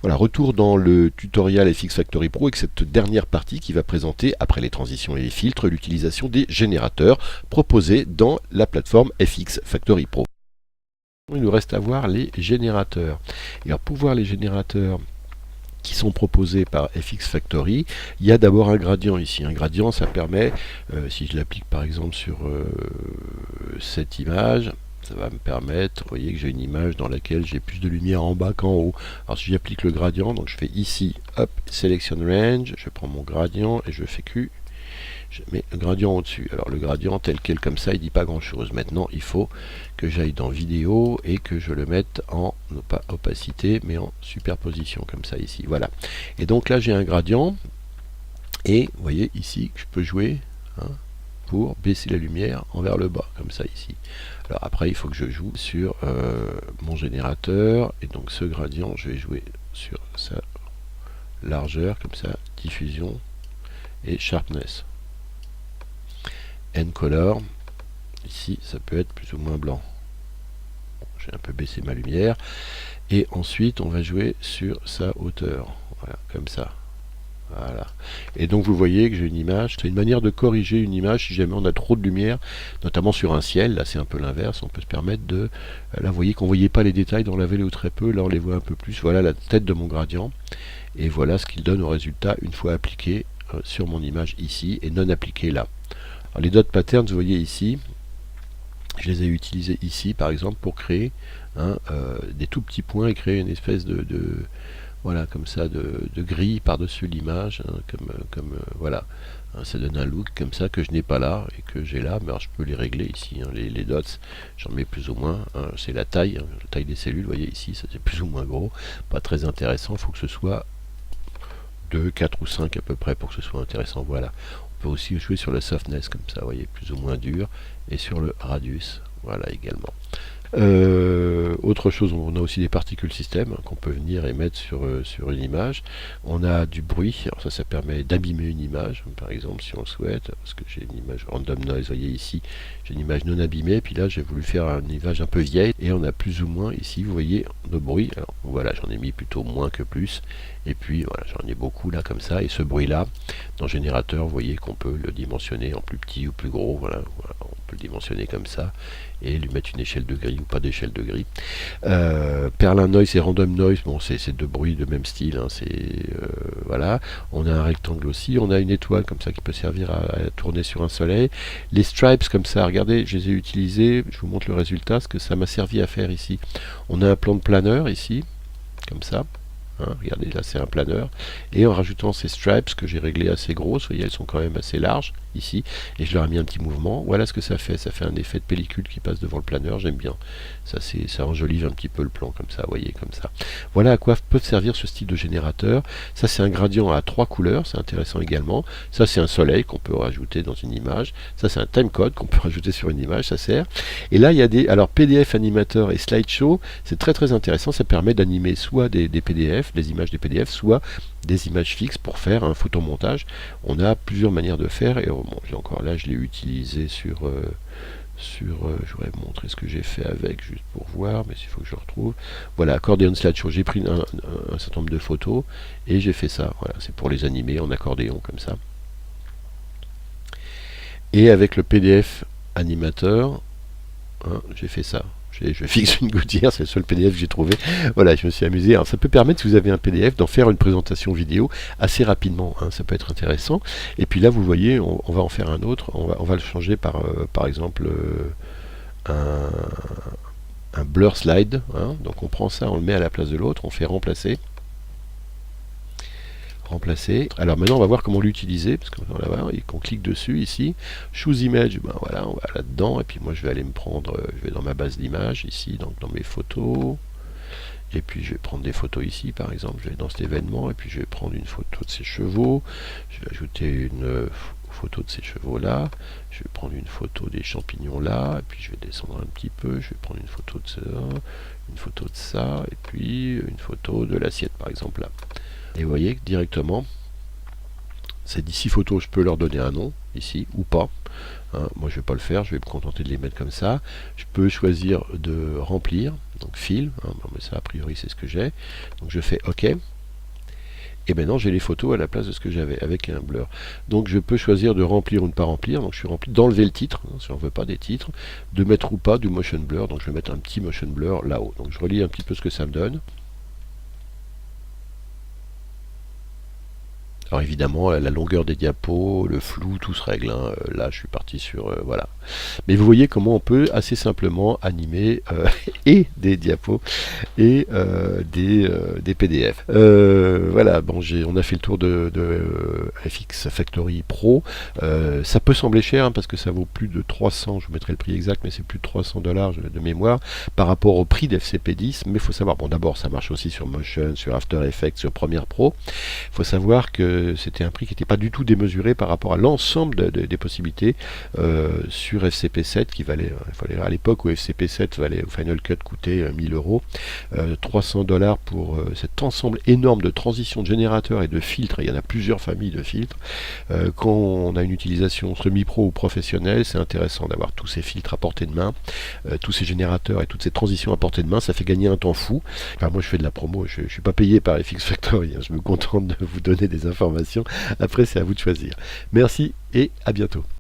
Voilà, retour dans le tutoriel FX Factory Pro avec cette dernière partie qui va présenter, après les transitions et les filtres, l'utilisation des générateurs proposés dans la plateforme FX Factory Pro. Il nous reste à voir les générateurs. Et alors pour voir les générateurs qui sont proposés par FX Factory, il y a d'abord un gradient ici. Un gradient, ça permet, si je l'applique par exemple sur cette image, ça va me permettre, vous voyez que j'ai une image dans laquelle j'ai plus de lumière en bas qu'en haut. Alors si j'applique le gradient, donc je fais ici, hop, Selection Range, je prends mon gradient et je fais Q, je mets le gradient au-dessus. Alors le gradient tel quel comme ça, il dit pas grand chose. Maintenant, il faut que j'aille dans vidéo et que je le mette en, non pas opacité, mais en superposition, comme ça ici. Voilà. Et donc là, j'ai un gradient. Et vous voyez ici que je peux jouer pour baisser la lumière envers le bas, comme ça ici. Alors après, il faut que je joue sur mon générateur. Et donc ce gradient, je vais jouer sur sa largeur, comme ça, diffusion et sharpness. End color, ici ça peut être plus ou moins blanc. J'ai un peu baissé ma lumière. Et ensuite on va jouer sur sa hauteur. Voilà, comme ça. Voilà. Et donc vous voyez que j'ai une image. C'est une manière de corriger une image si jamais on a trop de lumière, notamment sur un ciel. Là c'est un peu l'inverse. On peut se permettre de... Là vous voyez qu'on ne voyait pas les détails dans la vallée ou très peu. Là on les voit un peu plus. Voilà la tête de mon gradient. Et voilà ce qu'il donne au résultat une fois appliqué sur mon image ici et non appliqué là. Alors, les dot patterns, vous voyez ici, je les ai utilisés ici par exemple pour créer des tout petits points et créer une espèce de voilà, comme ça, de grille par-dessus l'image, voilà. Ça donne un look comme ça que je n'ai pas là et que j'ai là, mais alors je peux les régler ici, les dots, j'en mets plus ou moins, c'est la taille des cellules, vous voyez ici, ça c'est plus ou moins gros, pas très intéressant, il faut que ce soit 2, 4 ou 5 à peu près pour que ce soit intéressant, voilà. On peut aussi jouer sur le softness comme ça, vous voyez, plus ou moins dur, et sur le radius, voilà également. Autre chose, on a aussi des particules système qu'on peut venir et mettre sur une image. On a du bruit, alors ça permet d'abîmer une image, par exemple si on le souhaite, parce que j'ai une image random noise, vous voyez ici, j'ai une image non abîmée, puis là j'ai voulu faire une image un peu vieille, et on a plus ou moins ici, vous voyez, de bruit. Alors voilà, j'en ai mis plutôt moins que plus, et puis voilà, j'en ai beaucoup là comme ça, et ce bruit là, dans le générateur, vous voyez qu'on peut le dimensionner en plus petit ou plus gros, voilà, on peut le dimensionner comme ça, et lui mettre une échelle de grille ou pas d'échelle de grille. Perlin noise et random noise, bon c'est deux bruits de même style, voilà. On a un rectangle aussi, on a une étoile comme ça qui peut servir à tourner sur un soleil. Les stripes comme ça, regardez, je les ai utilisés, je vous montre le résultat, ce que ça m'a servi à faire ici. On a un plan de planeur ici, comme ça. Regardez, là c'est un planeur, et en rajoutant ces stripes que j'ai réglé assez grosses, vous voyez elles sont quand même assez larges ici, et je leur ai mis un petit mouvement, voilà ce que ça fait un effet de pellicule qui passe devant le planeur, j'aime bien, ça enjolive un petit peu le plan comme ça, vous voyez, comme ça. Voilà à quoi peut servir ce style de générateur. Ça c'est un gradient à 3 couleurs, c'est intéressant également. Ça c'est un soleil qu'on peut rajouter dans une image, ça c'est un timecode qu'on peut rajouter sur une image, ça sert. Et là il y a des, alors PDF animateur et slideshow, c'est très intéressant, ça permet d'animer soit des PDF, des images des PDF, soit des images fixes pour faire un photomontage. On a plusieurs manières de faire, et bon, encore là je l'ai utilisé sur je voudrais vous montrer ce que j'ai fait avec juste pour voir, mais il faut que je retrouve. Voilà, accordéon slideshow, j'ai pris un certain nombre de photos et j'ai fait ça, voilà, c'est pour les animer en accordéon comme ça. Et avec le PDF animateur, j'ai fait ça. Je fixe une gouttière, c'est le seul PDF que j'ai trouvé. Voilà, je me suis amusé. Alors ça peut permettre, si vous avez un PDF, d'en faire une présentation vidéo assez rapidement. Ça peut être intéressant. Et puis là, vous voyez, on va en faire un autre. On va le changer par exemple, un blur slide. Donc on prend ça, on le met à la place de l'autre, on fait remplacer. Alors maintenant on va voir comment l'utiliser, parce qu'on va voir, et qu'on clique dessus ici, choose image, ben voilà, on va là-dedans, et puis moi je vais aller me prendre, je vais dans ma base d'images ici, donc dans mes photos, et puis je vais prendre des photos ici par exemple, je vais dans cet événement, et puis je vais prendre une photo de ces chevaux, je vais ajouter une photo de ces chevaux là, je vais prendre une photo des champignons là, et puis je vais descendre un petit peu, je vais prendre une photo de ça, une photo de ça, et puis une photo de l'assiette par exemple là. Et vous voyez que directement, ces 6 photos, je peux leur donner un nom, ici, ou pas. Moi, je ne vais pas le faire, je vais me contenter de les mettre comme ça. Je peux choisir de remplir, donc fill, mais ça, a priori, c'est ce que j'ai. Donc, je fais OK. Et maintenant j'ai les photos à la place de ce que j'avais avec un blur. Donc je peux choisir de remplir ou de ne pas remplir. Donc je suis rempli, d'enlever le titre, hein, si on ne veut pas des titres, de mettre ou pas du motion blur. Donc je vais mettre un petit motion blur là-haut. Donc je relis un petit peu ce que ça me donne. Alors évidemment, la longueur des diapos, le flou, tout se règle, hein. Là, je suis parti sur... voilà. Mais vous voyez comment on peut assez simplement animer et des diapos et des PDF. Voilà, bon, on a fait le tour de FX Factory Pro. Ça peut sembler cher hein, parce que ça vaut plus de 300, je vous mettrai le prix exact, mais c'est plus de 300 dollars de mémoire par rapport au prix d'FCP10. Mais il faut savoir, bon d'abord ça marche aussi sur Motion, sur After Effects, sur Premiere Pro. Il faut savoir que c'était un prix qui n'était pas du tout démesuré par rapport à l'ensemble des possibilités sur FCP7 qui valait, à l'époque où FCP7 valait, Final Cut coûtait 1000 euros, 300 dollars pour cet ensemble énorme de transitions de générateurs et de filtres. Il y en a plusieurs familles de filtres. Quand on a une utilisation semi-pro ou professionnelle, c'est intéressant d'avoir tous ces filtres à portée de main, tous ces générateurs et toutes ces transitions à portée de main. Ça fait gagner un temps fou. Enfin, moi je fais de la promo, je ne suis pas payé par FX Factory, hein. Je me contente de vous donner des informations. Après c'est à vous de choisir. Merci et à bientôt.